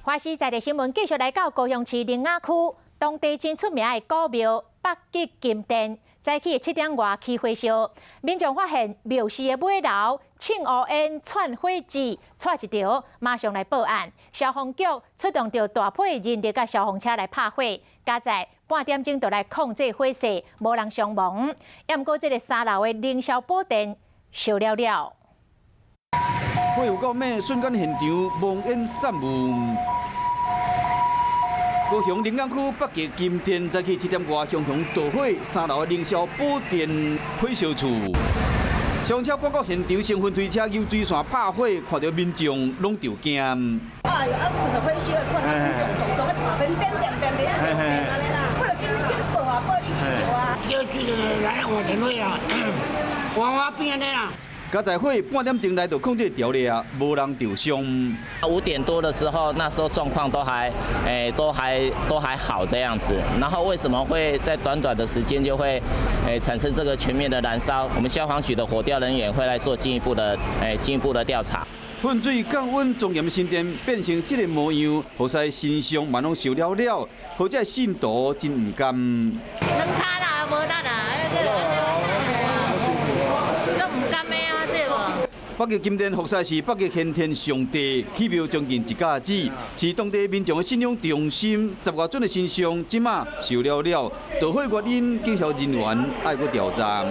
华视在地新闻继续来到高雄市苓雅区，当地真出名的古庙北极金殿，早起7点外起火烧，民众发现庙寺的尾楼庆乌烟窜火纸串一条，马上来报案。消防局出动着大批人力甲消防车来拍火，加在半点钟就来控制火势，无人伤亡。也毋过，这个3楼的凌霄宝殿烧了了。 火有够猛，瞬间现场冒烟散雾。高雄苓雅区北极金殿早起7点外熊熊大火，3楼的凌霄宝殿火烧厝。消防车赶到现场，成分推车由水线拍火，看到民众拢着惊。哎呦，啊，看到火烧，看到民众动啊，边边点边边安尼啦，我就紧报啊，报你去啊。叫主任来换电话啊，换我边安尼啦。 加在火半点钟来到控制条例啊，无人受伤。5点多的时候，那时候状况都还好这样子。然后为什么会在短短的时间就会产生这个全面的燃烧？我们消防局的火调人员会来做进一步的调查。喷水降温庄严神殿变成这个模样，好在身上嘛拢烧了了，好在信徒真唔甘。软卡啦，无力啦，北极金殿服侍是北极先天上帝，起庙将近1甲子，是当地民众的信仰中心。10外尊的身上，即马烧了了，大火原因，警消人员爱去调查。